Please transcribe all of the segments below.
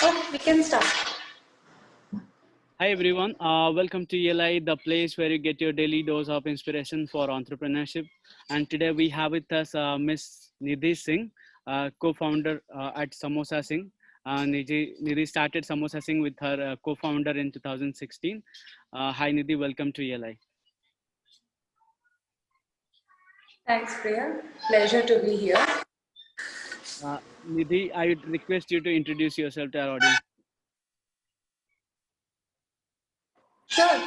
Oh, we can start. Hi everyone, welcome to ELI, the place where you get your daily dose of inspiration for entrepreneurship. And today we have with us Miss Nidhi Singh, co-founder at Samosa Singh. Nidhi started Samosa Singh with her co-founder in 2016. Hi Nidhi, welcome to ELI. Thanks, Priya. Pleasure to be here. Nidhi, I would request you to introduce yourself to our audience. Sure.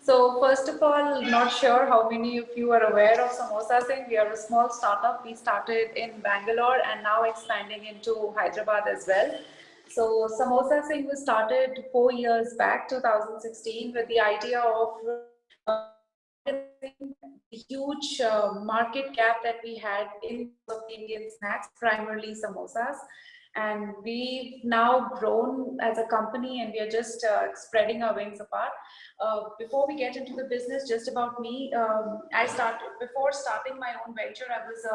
So, first of all, not sure how many of you are aware of Samosa Singh. We are a small startup. We started in Bangalore and now expanding into Hyderabad as well. So, Samosa Singh was started 4 years back, 2016, with the idea of addressing the huge market gap that we had in of Indian snacks, primarily samosas. And we've now grown as a company and we are just spreading our wings apart. Before we get into the business, just about me, I started, before starting my own venture, I was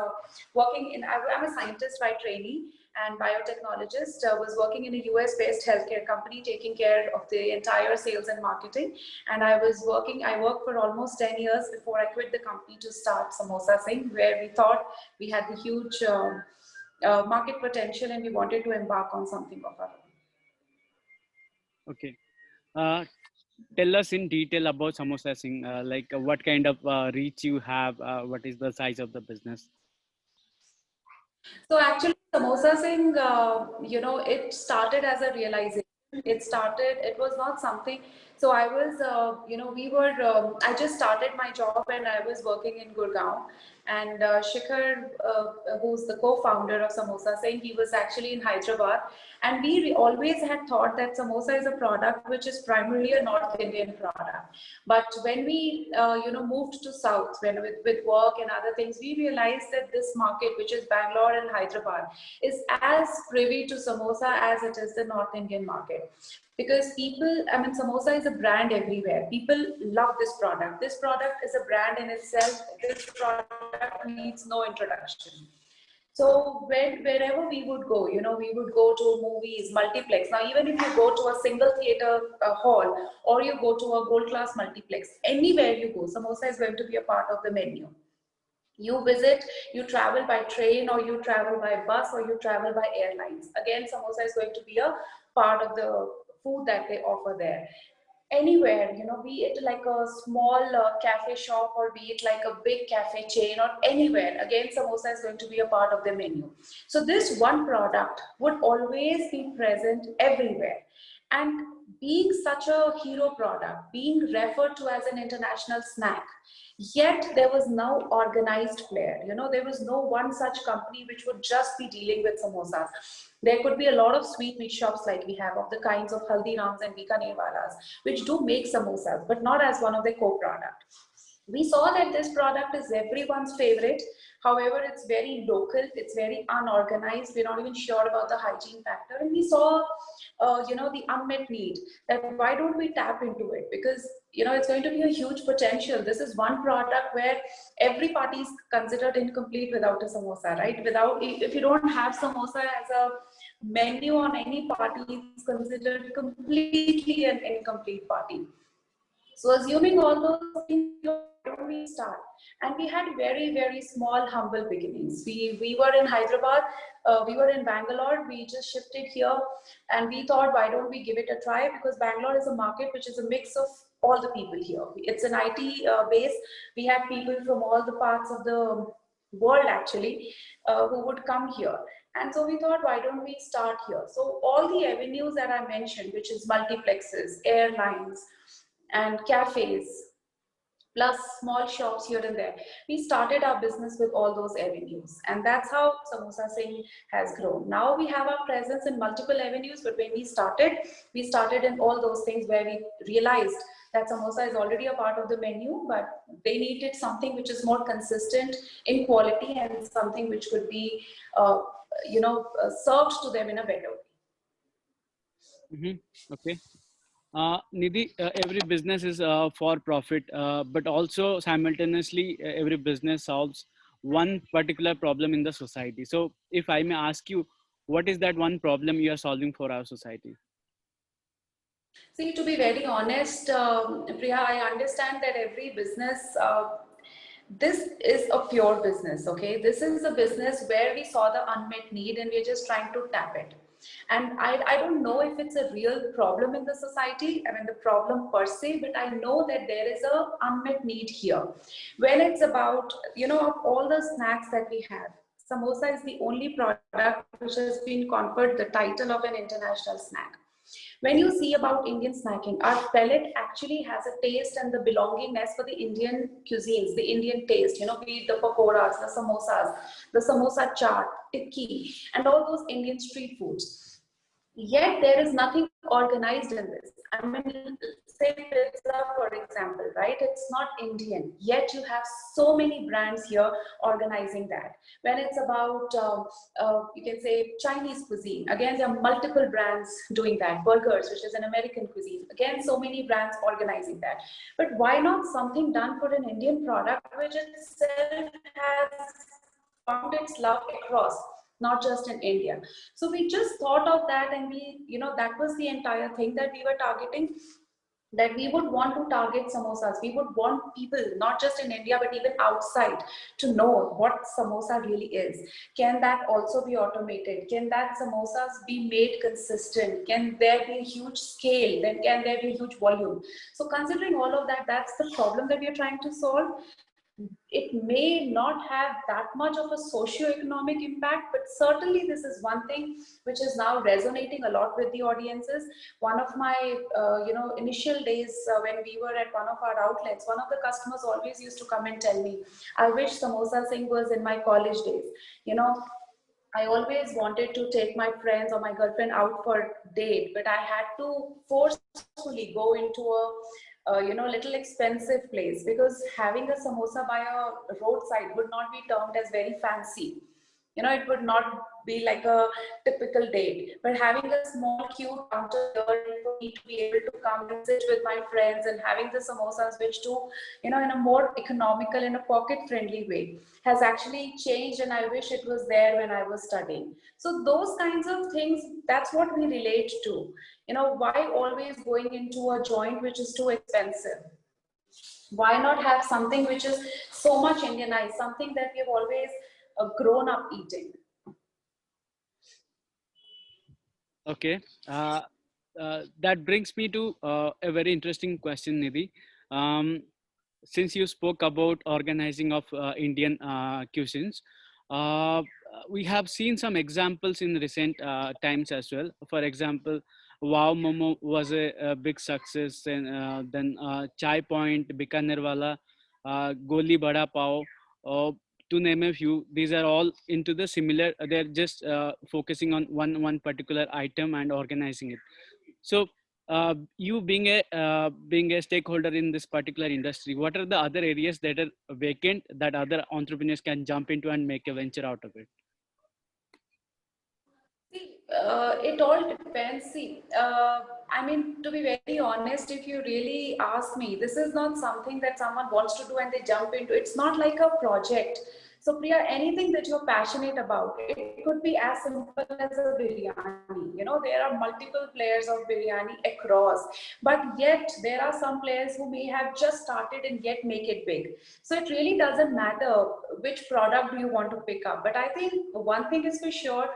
working in, I'm a scientist by training and biotechnologist. Was working in a US based healthcare company taking care of the entire sales and marketing. And I worked for almost 10 years before I quit the company to start Samosa Singh, where we thought we had the huge market potential and we wanted to embark on something of our own. Okay. Tell us in detail about Samosa Singh, what kind of reach you have, what is the size of the business? So actually, Samosa Singh, it started as a realization. It was not something. So I was, I just started my job and I was working in Gurgaon. And Shikhar, who's the co-founder of Samosa Singh, he was actually in Hyderabad. And we always had thought that samosa is a product which is primarily a North Indian product. But when we, moved to South, with work and other things, we realized that this market, which is Bangalore and Hyderabad, is as privy to samosa as it is the North Indian market. Because samosa is a brand everywhere. People love this product. This product is a brand in itself. This product needs no introduction. So wherever we would go, we would go to movies, multiplex. Now, even if you go to a single theater hall or you go to a gold class multiplex, anywhere you go, samosa is going to be a part of the menu. You visit, you travel by train or you travel by bus or you travel by airlines. Again, samosa is going to be a part of the food that they offer there. Anywhere, be it like a small cafe shop or be it like a big cafe chain or anywhere, again, samosa is going to be a part of the menu. So this one product would always be present everywhere. And being such a hero product, being referred to as an international snack, yet there was no organized player. There was no one such company which would just be dealing with samosas. There could be a lot of sweet meat shops like we have of the kinds of Haldirams and Bikaner Walas, which do make samosas, but not as one of their co-product. We saw that this product is everyone's favorite. However, it's very local, it's very unorganized. We're not even sure about the hygiene factor. And we saw, the unmet need that why don't we tap into it? Because, it's going to be a huge potential. This is one product where every party is considered incomplete without a samosa, right? If you don't have samosa as a menu on any party, it's considered completely an incomplete party. So assuming all those things, where do we start? And we had very, very small, humble beginnings. We were in Hyderabad, we were in Bangalore, we just shifted here and we thought, why don't we give it a try? Because Bangalore is a market which is a mix of all the people here. It's an IT base. We have people from all the parts of the world actually who would come here. And so we thought, why don't we start here? So all the avenues that I mentioned, which is multiplexes, airlines, and cafes, plus small shops here and there. We started our business with all those avenues, and that's how Samosa Singh has grown. Now we have our presence in multiple avenues, but when we started in all those things where we realized that samosa is already a part of the menu, but they needed something which is more consistent in quality and something which could be, served to them in a better way. Okay. Nidhi, every business is for profit, but also simultaneously, every business solves one particular problem in the society. So if I may ask you, what is that one problem you are solving for our society? See, to be very honest, Priya, I understand that every business, this is a pure business, okay? This is a business where we saw the unmet need and we're just trying to tap it. And I don't know if it's a real problem in the society, I mean, the problem per se, but I know that there is a unmet need here. When it's about, of all the snacks that we have, samosa is the only product which has been conferred the title of an international snack. When you see about Indian snacking, our palate actually has a taste and the belongingness for the Indian cuisines, the Indian taste, be it the pakoras, the samosas, the samosa chaat, tikki, and all those Indian street foods. Yet there is nothing organized in this. I mean, say pizza, for example, right? It's not Indian. Yet you have so many brands here organizing that. When it's about, you can say Chinese cuisine, again, there are multiple brands doing that. Burgers, which is an American cuisine, again, so many brands organizing that. But why not something done for an Indian product, which itself has found its love across, not just in India. So we just thought of that, and that was the entire thing that we were targeting. That we would want to target samosas. We would want people, not just in India, but even outside, to know what samosa really is. Can that also be automated? Can that samosas be made consistent? Can there be a huge scale? Then can there be a huge volume? So considering all of that, that's the problem that we are trying to solve. It may not have that much of a socio-economic impact, but certainly this is one thing which is now resonating a lot with the audiences. One of my initial days, when we were at one of our outlets, one of the customers always used to come and tell me, I wish Samosa Singh was in my college days. I always wanted to take my friends or my girlfriend out for date, but I had to forcefully go into a little expensive place, because having a samosa by a roadside would not be termed as very fancy. It would not be like a typical date, but having a small cute counter here for me to be able to come and sit with my friends and having the samosas, which do, in a more economical, in a pocket friendly way, has actually changed. And I wish it was there when I was studying. So those kinds of things, that's what we relate to. Why always going into a joint which is too expensive? Why not have something which is so much Indianized, something that we've always grown up eating? Okay, that brings me to a very interesting question, Nidhi. Um, since you spoke about organizing of Indian cuisines, uh, we have seen some examples in recent times as well. For example, Wow Momo was a big success, and then Chai Point, Bikaner Wala, Goli Bada Pav, uh, to name a few. These are all into the similar. They're just focusing on one particular item and organizing it. So you being a stakeholder in this particular industry, what are the other areas that are vacant that other entrepreneurs can jump into and make a venture out of it? See, it all depends. See, I mean, to be very honest, if you really ask me, this is not something that someone wants to do and they jump into. It's not like a project. So, Priya, anything that you're passionate about, it could be as simple as a biryani. There are multiple players of biryani across, but yet there are some players who may have just started and yet make it big. So it really doesn't matter which product do you want to pick up. But I think one thing is for sure,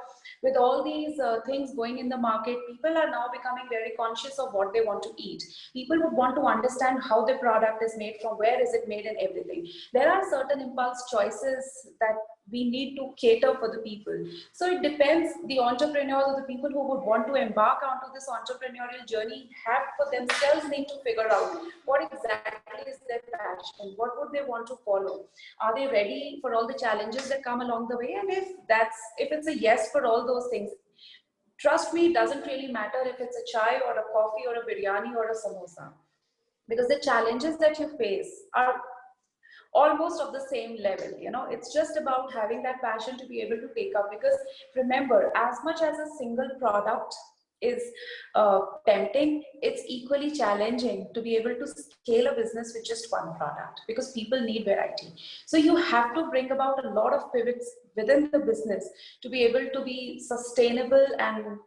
with all these things going in the market, people are now becoming very conscious of what they want to eat. People would want to understand how the product is made, from where is it made, and everything. There are certain impulse choices that we need to cater for the people. So it depends. The entrepreneurs or the people who would want to embark onto this entrepreneurial journey have for themselves need to figure out what exactly is their passion, what would they want to follow. Are they ready for all the challenges that come along the way? And if it's a yes for all those things, trust me, it doesn't really matter if it's a chai or a coffee or a biryani or a samosa, because the challenges that you face are almost of the same level. It's just about having that passion to be able to take up, because remember, as much as a single product is tempting, it's equally challenging to be able to scale a business with just one product, because people need variety. So you have to bring about a lot of pivots within the business to be able to be sustainable and,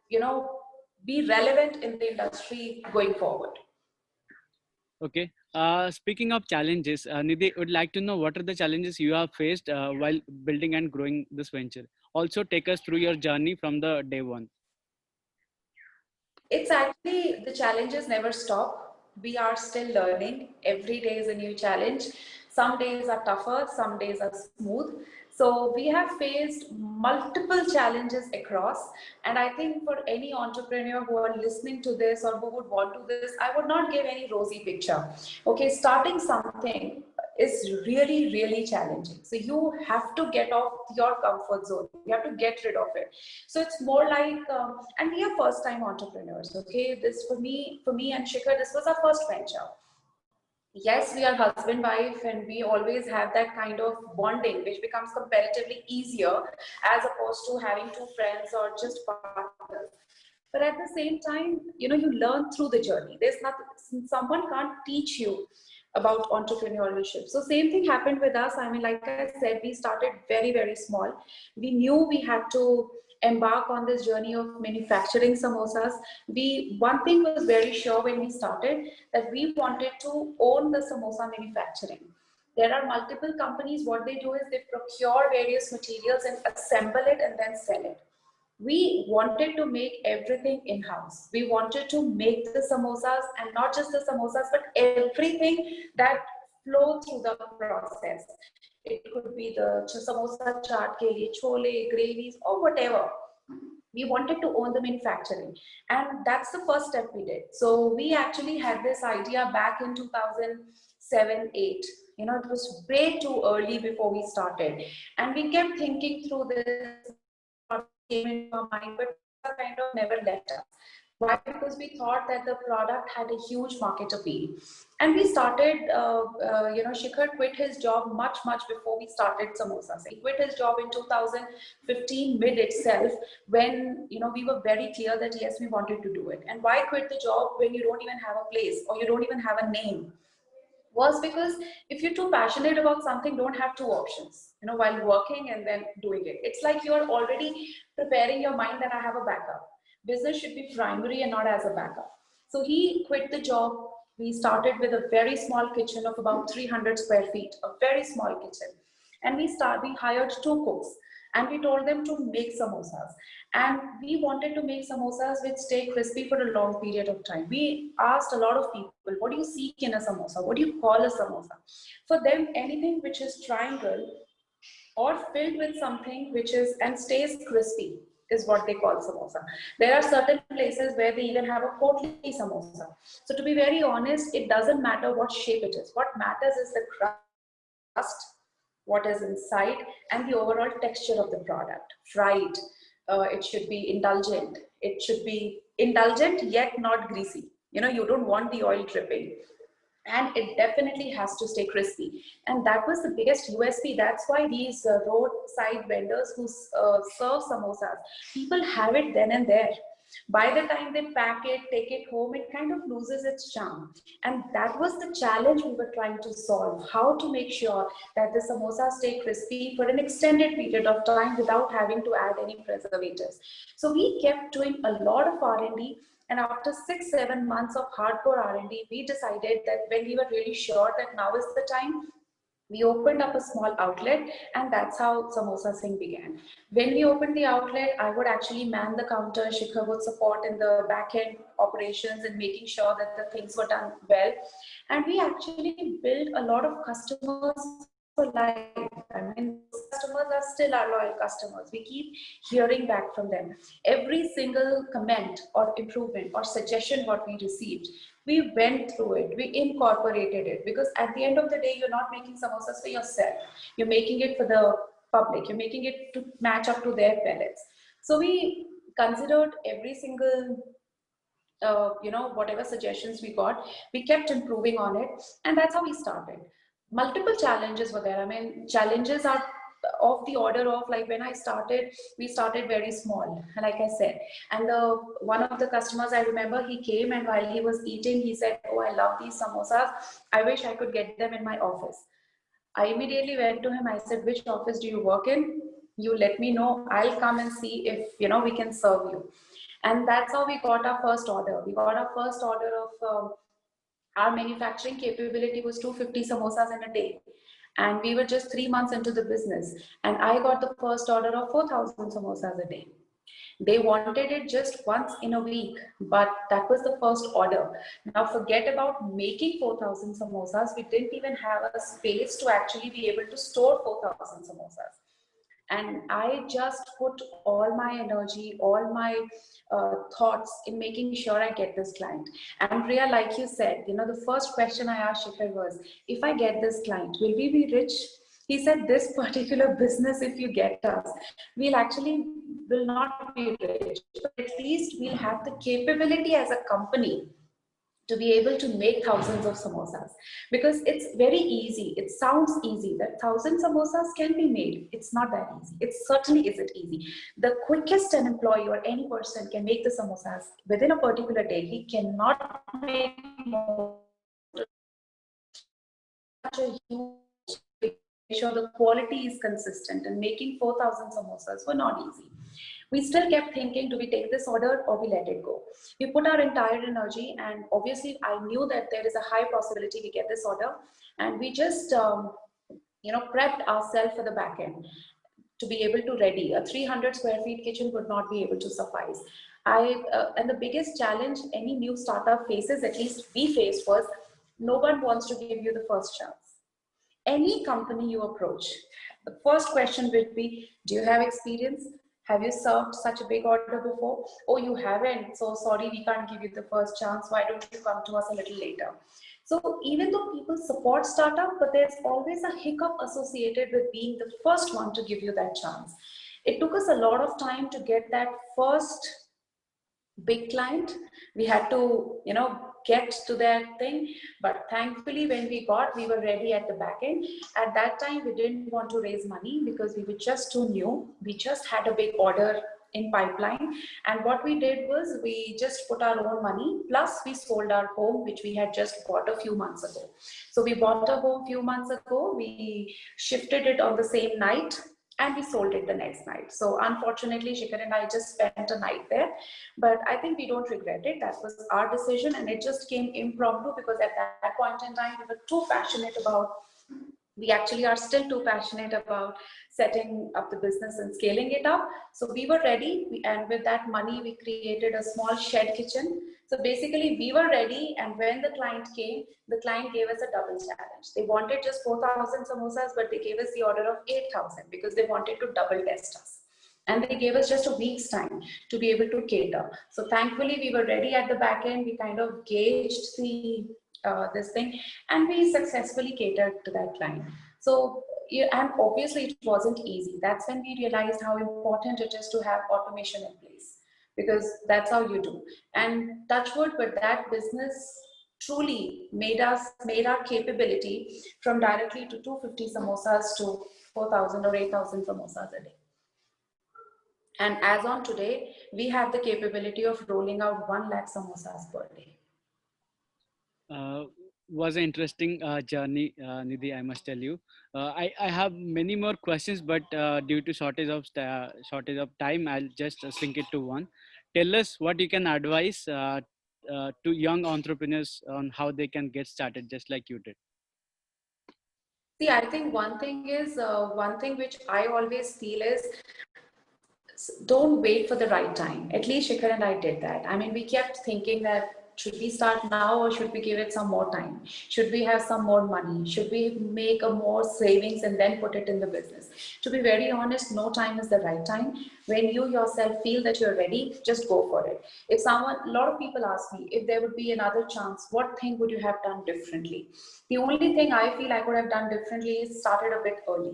be relevant in the industry going forward. Okay. Speaking of challenges, Nidhi would like to know what are the challenges you have faced while building and growing this venture. Also, take us through your journey from the day one. It's actually, the challenges never stop. We are still learning. Every day is a new challenge. Some days are tougher, some days are smooth. So we have faced multiple challenges across. And I think for any entrepreneur who are listening to this or who would want to this, I would not give any rosy picture. Okay, starting something is really, really challenging. So you have to get off your comfort zone. You have to get rid of it. So it's more like, and we are first-time entrepreneurs. Okay, this for me and Shikhar, this was our first venture. Yes, we are husband wife, and we always have that kind of bonding, which becomes comparatively easier as opposed to having two friends or just partners. But at the same time, you learn through the journey. There's nothing, someone can't teach you about entrepreneurship. So same thing happened with us. I mean, like I said, we started very, very small. We knew we had to embark on this journey of manufacturing samosas. One thing was very sure when we started, that we wanted to own the samosa manufacturing. There are multiple companies. What they do is they procure various materials and assemble it and then sell it. We wanted to make everything in-house. We wanted to make the samosas, and not just the samosas, but everything that flow through the process. It could be the samosa chaat ke liye, chole, gravies, or whatever. We wanted to own the manufacturing, and that's the first step we did. So we actually had this idea back in 2007-8. It was way too early before we started, and we kept thinking through this, came into our mind, but kind of never left us. Why? Because we thought that the product had a huge market appeal. And we started, Shikhar quit his job much, much before we started samosas. He quit his job in 2015 mid itself, when, we were very clear that yes, we wanted to do it. And why quit the job when you don't even have a place or you don't even have a name? Was because if you're too passionate about something, don't have two options, while working and then doing it. It's like you're already preparing your mind that I have a backup. Business should be primary and not as a backup. So he quit the job. We started with a very small kitchen of about 300 square feet, a very small kitchen. And we hired two cooks, and we told them to make samosas. And we wanted to make samosas which stay crispy for a long period of time. We asked a lot of people, what do you seek in a samosa? What do you call a samosa? For them, anything which is triangle or filled with something which is and stays crispy is what they call samosa. There are certain places where they even have a potli samosa. So to be very honest, it doesn't matter what shape it is. What matters is the crust, what is inside, and the overall texture of the product. Fried, it should be indulgent. It should be indulgent yet not greasy. You don't want the oil dripping. And it definitely has to stay crispy. And that was the biggest USP. That's why these roadside vendors who serve samosas, people have it then and there. By the time they pack it, take it home, it kind of loses its charm. And that was the challenge we were trying to solve, how to make sure that the samosas stay crispy for an extended period of time without having to add any preservatives. So we kept doing a lot of R&D. And after 6-7 months of hardcore R&D, we decided that when we were really sure that now is the time, we opened up a small outlet, and that's how Samosa Singh began. When we opened the outlet, I would actually man the counter. Shikhar would support in the back-end operations and making sure that the things were done well. And we actually built a lot of customers for life. I mean, customers are still our loyal customers. We keep hearing back from them. Every single comment or improvement or suggestion what we received, we went through it, we incorporated it, because at the end of the day, you're not making samosas for yourself. You're making it for the public. You're making it to match up to their palates. So we considered every single whatever suggestions we got, we kept improving on it, and that's how we started. Multiple challenges were there. I mean, challenges are of the order of, like, when I started, we started very small, like I said. And one of the customers, I remember, he came, and while he was eating, he said, "Oh, I love these samosas. I wish I could get them in my office." I immediately went to him. I said, "Which office do you work in? You let me know. I'll come and see if, we can serve you." And that's how we got our first order. We got our first order of our manufacturing capability was 250 samosas in a day. And we were just 3 months into the business. And I got the first order of 4,000 samosas a day. They wanted it just once in a week, but that was the first order. Now forget about making 4,000 samosas. We didn't even have a space to actually be able to store 4,000 samosas. And I just put all my energy, all my thoughts in making sure I get this client. And Priya, like you said, the first question I asked Shikhar was, if I get this client, will we be rich? He said, this particular business, if you get us, we'll actually will not be rich, but at least we'll have the capability as a company to be able to make thousands of samosas, because it's very easy. It sounds easy that 1,000 samosas can be made. It's not that easy. It certainly isn't easy. The quickest an employee or any person can make the samosas within a particular day. He cannot make more. Such a huge, make sure the quality is consistent, and making 4,000 samosas were not easy. We still kept thinking, do we take this order or we let it go? We put our entire energy, and obviously I knew that there is a high possibility we get this order, and we just prepped ourselves for the back end to be able to ready. A 300 square feet kitchen would not be able to suffice. And the biggest challenge any new startup faces, at least we faced, was no one wants to give you the first chance. Any company you approach, the first question would be, do you have experience? Have you served such a big order before? Oh, you haven't. So sorry, we can't give you the first chance. Why don't you come to us a little later? So even though people support startup, but there's always a hiccup associated with being the first one to give you that chance. It took us a lot of time to get that first big client. We had to, get to that thing. But thankfully, when we were ready at the back end. At that time, we didn't want to raise money because we were just too new. We just had a big order in pipeline. And what we did was we just put our own money, plus we sold our home, which we had just bought a few months ago. So we bought a home a few months ago. We shifted it on the same night, and we sold it the next night. So unfortunately, Shikhar and I just spent a night there, but I think we don't regret it. That was our decision, and it just came impromptu because at that point in time, we were too passionate about, we actually are still too passionate about setting up the business and scaling it up. So we were ready, and with that money, we created a small shed kitchen. So basically, we were ready, and when the client came, the client gave us a double challenge. They wanted just 4,000 samosas, but they gave us the order of 8,000 because they wanted to double test us. And they gave us just a week's time to be able to cater. So thankfully, we were ready at the back end. We kind of gauged this thing, and we successfully catered to that client. So, yeah, and obviously it wasn't easy. That's when we realized how important it is to have automation in place, because that's how you do. And touch wood, but that business truly made our capability from directly to 250 samosas to 4,000 or 8,000 samosas a day. And as on today, we have the capability of rolling out 1 lakh samosas per day. Was an interesting journey, Nidhi, I must tell you. I have many more questions, but due to shortage of time, I'll just sink it to one. Tell us what you can advise to young entrepreneurs on how they can get started, just like you did. See, I think one thing which I always feel is, don't wait for the right time. At least Shikhar and I did that. I mean, we kept thinking that, should we start now or should we give it some more time? Should we have some more money? Should we make a more savings and then put it in the business? To be very honest, no time is the right time. When you yourself feel that you're ready, just go for it. A lot of people ask me, if there would be another chance, what thing would you have done differently? The only thing I feel I could have done differently is started a bit early.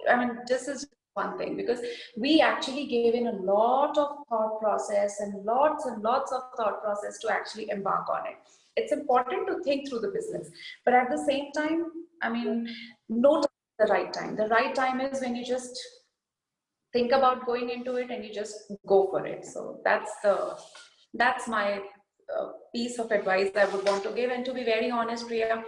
I mean, this is one thing, because we actually gave in a lot of thought process and lots of thought process to actually embark on it. It's important to think through the business, but at the same time, I mean, no time the right time? The right time is when you just think about going into it and you just go for it. So that's my piece of advice I would want to give. And to be very honest, Priya,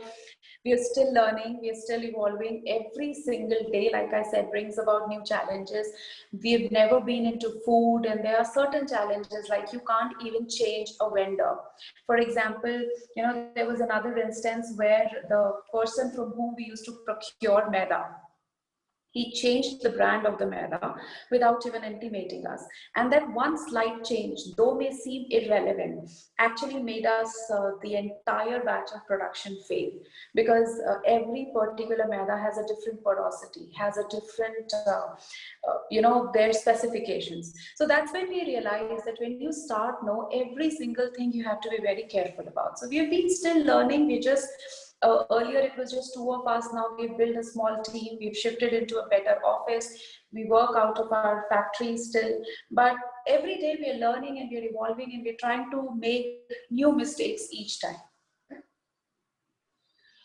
we are still learning, we are still evolving. Every single day, like I said, brings about new challenges. We've never been into food, and there are certain challenges like you can't even change a vendor. For example, there was another instance where the person from whom we used to procure maida, he changed the brand of the maida without even intimating us. And that one slight change, though may seem irrelevant, actually made us the entire batch of production fail. Because every particular maida has a different porosity, has a different, their specifications. So that's when we realize that when you start, know every single thing you have to be very careful about. So we've been still learning. We just earlier it was just two of us. Now we've built a small team. We've shifted into a better office. We work out of our factory still, but every day we're learning and we're evolving and we're trying to make new mistakes each time.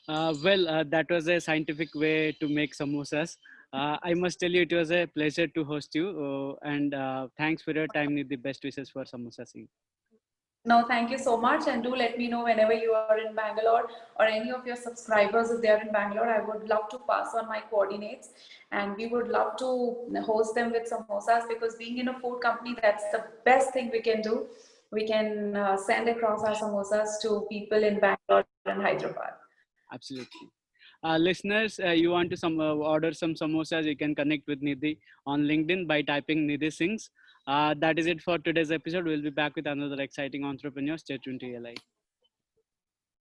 That was a scientific way to make samosas. I must tell you, it was a pleasure to host you. And thanks for your time. Nidhi. Best wishes for samosa scene. No, thank you so much. And do let me know whenever you are in Bangalore, or any of your subscribers, if they are in Bangalore. I would love to pass on my coordinates, and we would love to host them with samosas, because being in a food company, that's the best thing we can do. We can send across our samosas to people in Bangalore and Hyderabad. Absolutely. Listeners, you want to order some samosas, you can connect with Nidhi on LinkedIn by typing Nidhi Sings. That is it for today's episode. We'll be back with another exciting entrepreneur. Stay tuned to ELI.